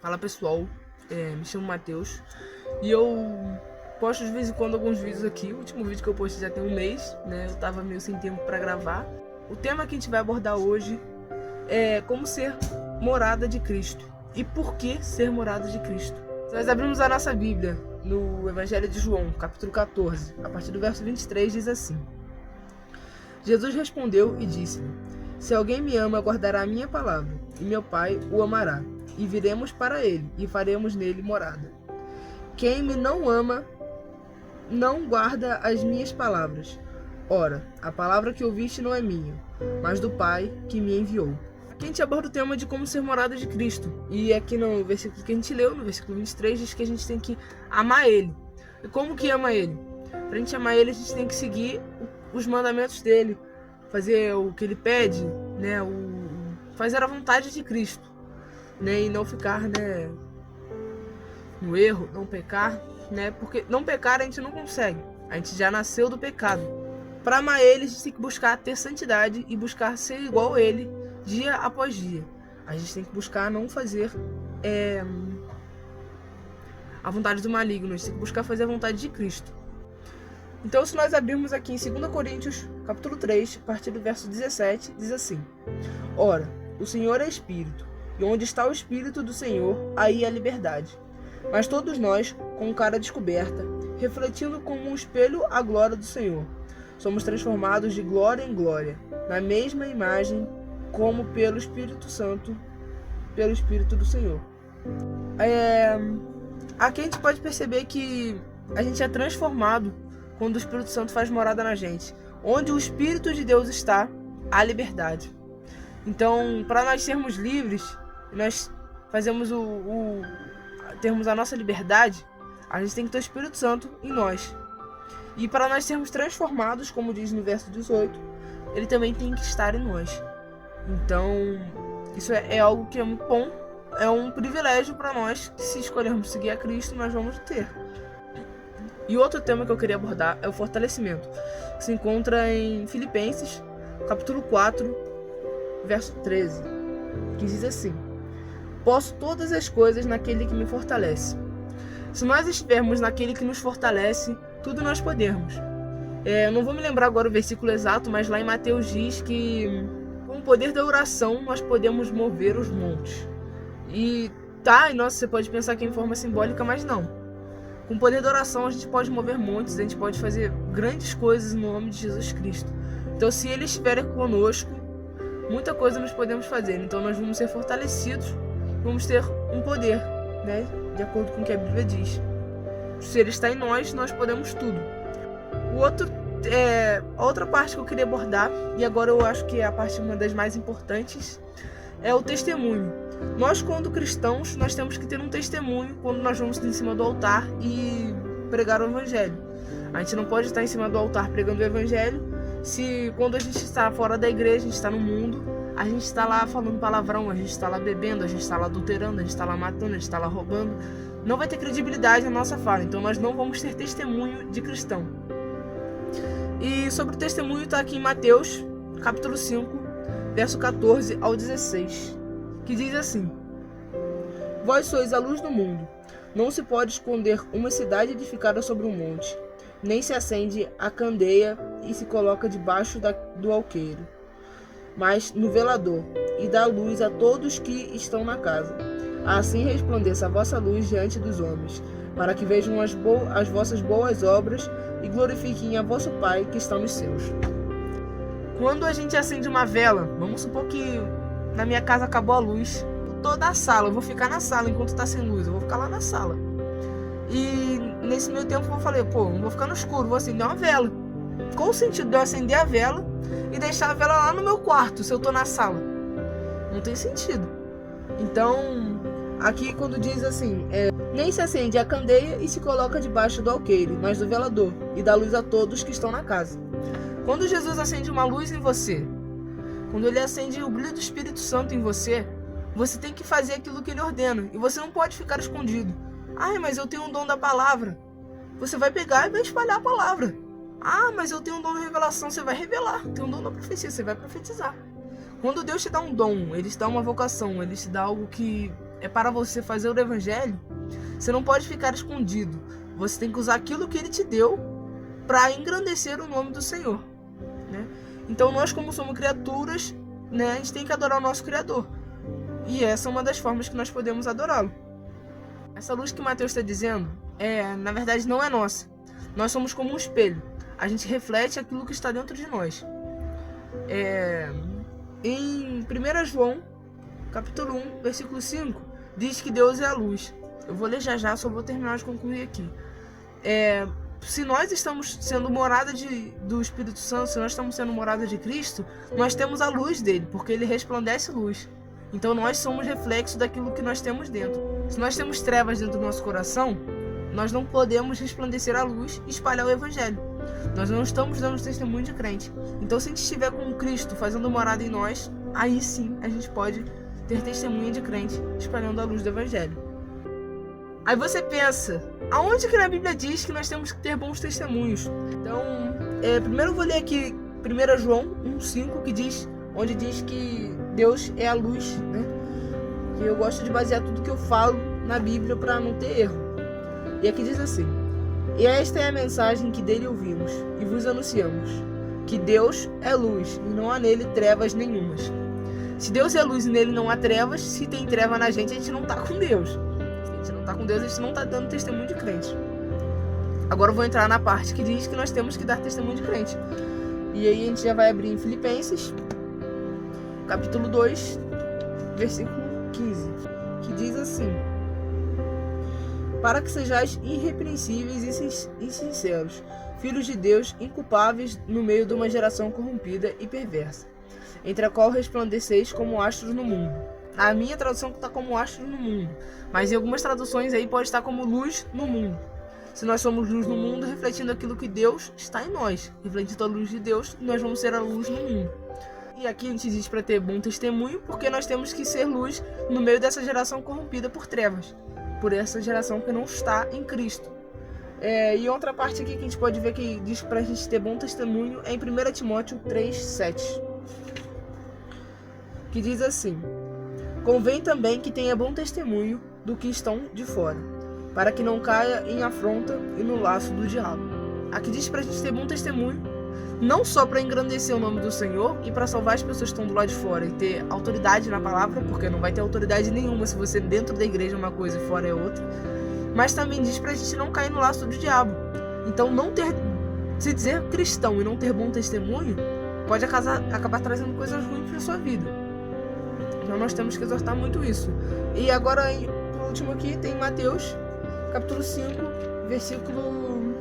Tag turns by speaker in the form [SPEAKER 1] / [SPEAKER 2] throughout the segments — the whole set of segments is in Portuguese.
[SPEAKER 1] Fala pessoal, me chamo Matheus e eu posto de vez em quando alguns vídeos aqui. O último vídeo que eu postei já tem um mês, né? Eu tava meio sem tempo para gravar. O tema que a gente vai abordar hoje é como ser morada de Cristo e por que ser morada de Cristo. Nós abrimos a nossa Bíblia no Evangelho de João, capítulo 14, a partir do verso 23, diz assim: Jesus respondeu e disse-lhe: Se alguém me ama, guardará a minha palavra, e meu Pai o amará, e viremos para ele, e faremos nele morada. Quem me não ama, não guarda as minhas palavras. Ora, a palavra que ouviste não é minha, mas do Pai que me enviou. Aqui a gente aborda o tema de como ser morada de Cristo. E aqui no versículo que a gente leu, no versículo 23, diz que a gente tem que amar Ele. E como que ama Ele? Para a gente amar Ele, a gente tem que seguir os mandamentos dele, fazer o que Ele pede, né? Fazer a vontade de Cristo, né? E não ficar, né, no erro, não pecar, né? Porque não pecar a gente não consegue. A gente já nasceu do pecado. Para amar Ele, a gente tem que buscar ter santidade e buscar ser igual a Ele dia após dia. A gente tem que buscar não fazer a vontade do maligno. A gente tem que buscar fazer a vontade de Cristo. Então, se nós abrirmos aqui em 2 Coríntios, capítulo 3, a partir do verso 17, diz assim: Ora, o Senhor é Espírito, e onde está o Espírito do Senhor, aí há liberdade. Mas todos nós, com cara descoberta, refletindo como um espelho a glória do Senhor, somos transformados de glória em glória, na mesma imagem, como pelo Espírito Santo, pelo Espírito do Senhor. Aqui a gente pode perceber que a gente é transformado quando o Espírito Santo faz morada na gente. Onde o Espírito de Deus está, há liberdade. Então, para nós sermos livres, nós fazemos termos a nossa liberdade, a gente tem que ter o Espírito Santo em nós. E para nós sermos transformados, como diz no verso 18, ele também tem que estar em nós. Então, isso é algo que é muito bom, é um privilégio para nós, que se escolhermos seguir a Cristo, nós vamos ter. E outro tema que eu queria abordar é o fortalecimento, que se encontra em Filipenses, capítulo 4, verso 13, que diz assim: Posso todas as coisas naquele que me fortalece. Se nós estivermos naquele que nos fortalece, tudo nós podemos. Eu não vou me lembrar agora o versículo exato, mas lá em Mateus diz que com o poder da oração nós podemos mover os montes. E nossa, você pode pensar que é em forma simbólica, mas não. Com o poder da oração a gente pode mover montes, a gente pode fazer grandes coisas no nome de Jesus Cristo. Então, se Ele estiver conosco, muita coisa nós podemos fazer. Então, nós vamos ser fortalecidos, vamos ter um poder, né? De acordo com o que a Bíblia diz. Se Ele está em nós, nós podemos tudo. A outra parte que eu queria abordar, e agora eu acho que é a parte uma das mais importantes, é o testemunho. Nós, quando cristãos, nós temos que ter um testemunho quando nós vamos em cima do altar e pregar o Evangelho. A gente não pode estar em cima do altar pregando o Evangelho se quando a gente está fora da igreja, a gente está no mundo, a gente está lá falando palavrão, a gente está lá bebendo, a gente está lá adulterando, a gente está lá matando, a gente está lá roubando. Não vai ter credibilidade na nossa fala, então nós não vamos ter testemunho de cristão. E sobre o testemunho está aqui em Mateus, capítulo 5, verso 14 ao 16, que diz assim: Vós sois a luz do mundo. Não se pode esconder uma cidade edificada sobre um monte, nem se acende a candeia e se coloca debaixo do alqueire, mas no velador, e dá luz a todos que estão na casa. Assim resplandeça a vossa luz diante dos homens, para que vejam as vossas boas obras e glorifiquem a vosso Pai que está nos céus. Quando a gente acende uma vela, vamos supor que na minha casa acabou a luz, eu tô na sala, eu vou ficar na sala enquanto está sem luz, eu vou ficar lá na sala. E nesse meio tempo eu falei, não vou ficar no escuro, vou acender uma vela. Qual o sentido de eu acender a vela e deixar a vela lá no meu quarto, se eu tô na sala? Não tem sentido. Então, aqui quando diz assim, nem se acende a candeia e se coloca debaixo do alqueire, mas do velador, e dá luz a todos que estão na casa. Quando Jesus acende uma luz em você, quando Ele acende o brilho do Espírito Santo em você, você tem que fazer aquilo que Ele ordena. E você não pode ficar escondido. Mas eu tenho um dom da palavra. Você vai pegar e vai espalhar a palavra. Mas eu tenho um dom da revelação. Você vai revelar. Tem um dom da profecia, você vai profetizar. Quando Deus te dá um dom, Ele te dá uma vocação, Ele te dá algo que é para você fazer o evangelho, você não pode ficar escondido. Você tem que usar aquilo que ele te deu para engrandecer o nome do Senhor, né? Então nós, como somos criaturas, né, a gente tem que adorar o nosso Criador. E essa é uma das formas que nós podemos adorá-lo. Essa luz que Mateus está dizendo, na verdade não é nossa. Nós somos como um espelho. A gente reflete aquilo que está dentro de nós. Em 1 João, capítulo 1, versículo 5, diz que Deus é a luz. Eu vou ler já, só vou terminar de concluir aqui. Se nós estamos sendo morada do Espírito Santo, se nós estamos sendo morada de Cristo, nós temos a luz dele, porque ele resplandece luz. Então nós somos reflexo daquilo que nós temos dentro. Se nós temos trevas dentro do nosso coração, nós não podemos resplandecer a luz e espalhar o evangelho. Nós não estamos dando testemunho de crente. Então se a gente estiver com Cristo fazendo morada em nós, aí sim a gente pode ter testemunho de crente espalhando a luz do evangelho. Aí você pensa, aonde que na Bíblia diz que nós temos que ter bons testemunhos? Então, primeiro eu vou ler aqui 1 João 1,5, onde diz que Deus é a luz, né? E eu gosto de basear tudo que eu falo na Bíblia para não ter erro. E aqui diz assim: e esta é a mensagem que dele ouvimos e vos anunciamos, que Deus é luz e não há nele trevas nenhumas. Se Deus é luz e nele não há trevas, se tem treva na gente, a gente não está com Deus. Se a gente não está com Deus, a gente não está dando testemunho de crente. Agora eu vou entrar na parte que diz que nós temos que dar testemunho de crente. E aí a gente já vai abrir em Filipenses, capítulo 2, versículo 15, que diz assim: para que sejais irrepreensíveis e sinceros, filhos de Deus, inculpáveis no meio de uma geração corrompida e perversa, entre a qual resplandeceis como astros no mundo. A minha tradução está como astros no mundo, mas em algumas traduções aí pode estar como luz no mundo. Se nós somos luz no mundo, refletindo aquilo que Deus está em nós, refletindo a luz de Deus, nós vamos ser a luz no mundo. E aqui a gente diz para ter bom testemunho, porque nós temos que ser luz no meio dessa geração corrompida por trevas, por essa geração que não está em Cristo. E outra parte aqui que a gente pode ver que diz para a gente ter bom testemunho é em 1 Timóteo 3,7, que diz assim: convém também que tenha bom testemunho do que estão de fora, para que não caia em afronta e no laço do diabo. Aqui diz para a gente ter bom testemunho, não só para engrandecer o nome do Senhor e para salvar as pessoas que estão do lado de fora e ter autoridade na palavra, porque não vai ter autoridade nenhuma se você dentro da igreja é uma coisa e fora é outra, mas também diz pra gente não cair no laço do diabo. Então se dizer cristão e não ter bom testemunho pode acabar trazendo coisas ruins para sua vida. Então nós temos que exortar muito isso. E agora, por último aqui, tem Mateus capítulo 5, versículo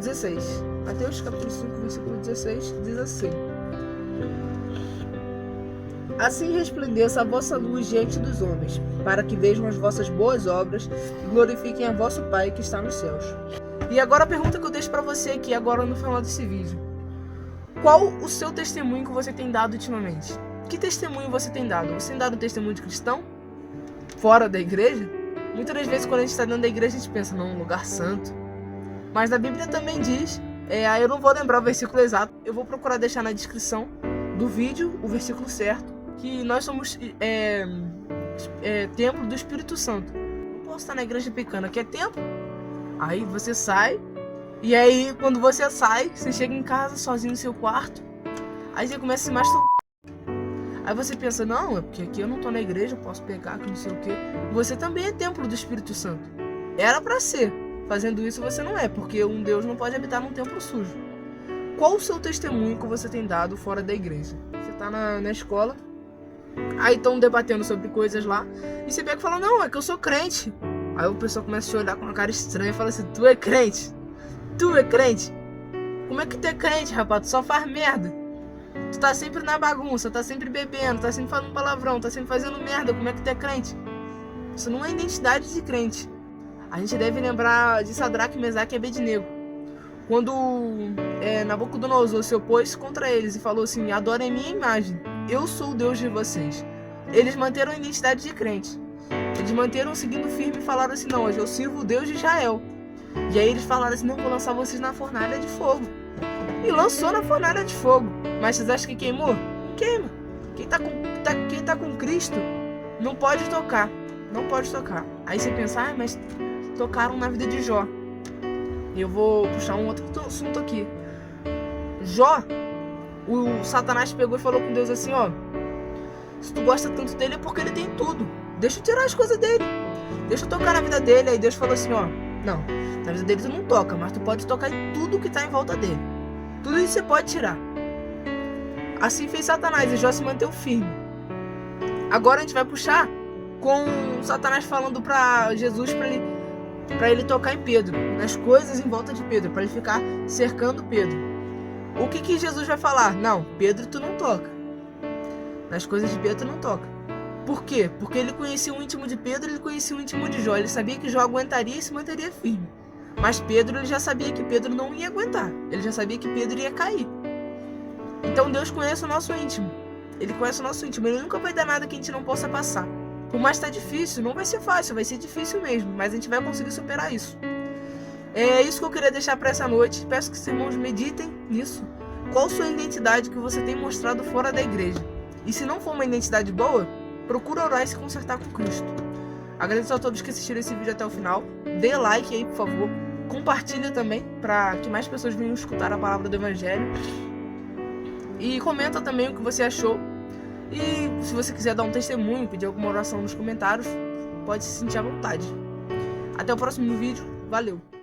[SPEAKER 1] 16. Mateus capítulo 5, versículo 16 diz assim: assim resplandeça a vossa luz diante dos homens, para que vejam as vossas boas obras e glorifiquem a vosso Pai que está nos céus. E agora a pergunta que eu deixo para você aqui agora no final desse vídeo: qual o seu testemunho que você tem dado ultimamente? Que testemunho você tem dado? Você tem dado testemunho de cristão? Fora da igreja? Muitas das vezes quando a gente está dentro da igreja a gente pensa, não, um lugar santo. Mas na Bíblia também diz, eu não vou lembrar o versículo exato, eu vou procurar deixar na descrição do vídeo o versículo certo, que nós somos templo do Espírito Santo. Não posso estar na igreja pequena, que é templo. Aí você sai, e aí quando você sai, você chega em casa sozinho no seu quarto, aí você começa a se masturbar. Aí você pensa, não, é porque aqui eu não tô na igreja, eu posso pegar, que não sei o que. Você também é templo do Espírito Santo. Era pra ser. Fazendo isso você não é, porque um Deus não pode habitar num templo sujo. Qual o seu testemunho que você tem dado fora da igreja? Você tá na escola, aí estão debatendo sobre coisas lá, e você pega e fala, não, é que eu sou crente. Aí o pessoal começa a te olhar com uma cara estranha e fala assim, tu é crente? Tu é crente? Como é que tu é crente, rapaz? Tu só faz merda. Tu tá sempre na bagunça, tá sempre bebendo, tá sempre falando palavrão, tá sempre fazendo merda. Como é que tu é crente? Isso não é identidade de crente. A gente deve lembrar de Sadraque, Mesaque e Abednego. Quando Nabucodonosor se opôs contra eles e falou assim, adorem a minha imagem, eu sou o Deus de vocês. Eles manteram a identidade de crente. Eles manteram seguindo firme e falaram assim, não, eu sirvo o Deus de Israel. E aí eles falaram assim, não, vou lançar vocês na fornalha de fogo. E lançou na fornalha de fogo. Mas vocês acham que queimou? Não queima. Quem tá com Cristo não pode tocar. Não pode tocar. Aí você pensa, mas tocaram na vida de Jó. E eu vou puxar um outro assunto aqui. Jó, o Satanás pegou e falou com Deus assim, ó: se tu gosta tanto dele é porque ele tem tudo. Deixa eu tirar as coisas dele. Deixa eu tocar na vida dele. Aí Deus falou assim, ó: não, na vida dele tu não toca, mas tu pode tocar em tudo que tá em volta dele. Tudo isso você pode tirar. Assim fez Satanás e Jó se manteve firme. Agora a gente vai puxar com Satanás falando pra Jesus pra ele tocar em Pedro, nas coisas em volta de Pedro, pra ele ficar cercando Pedro. O que Jesus vai falar? Não, Pedro tu não toca. Nas coisas de Pedro tu não toca. Por quê? Porque ele conhecia o íntimo de Pedro, ele conhecia o íntimo de Jó. Ele sabia que Jó aguentaria e se manteria firme. Mas Pedro, ele já sabia que Pedro não ia aguentar. Ele já sabia que Pedro ia cair. Então Deus conhece o nosso íntimo. Ele conhece o nosso íntimo. Ele nunca vai dar nada que a gente não possa passar. Por mais que tá difícil, não vai ser fácil, vai ser difícil mesmo. Mas a gente vai conseguir superar isso. É isso que eu queria deixar para essa noite. Peço que os irmãos meditem nisso. Qual sua identidade que você tem mostrado fora da igreja? E se não for uma identidade boa, procura orar e se consertar com Cristo. Agradeço a todos que assistiram esse vídeo até o final. Dê like aí, por favor. Compartilha também, para que mais pessoas venham escutar a palavra do Evangelho. E comenta também o que você achou. E se você quiser dar um testemunho, pedir alguma oração nos comentários, pode se sentir à vontade. Até o próximo vídeo. Valeu!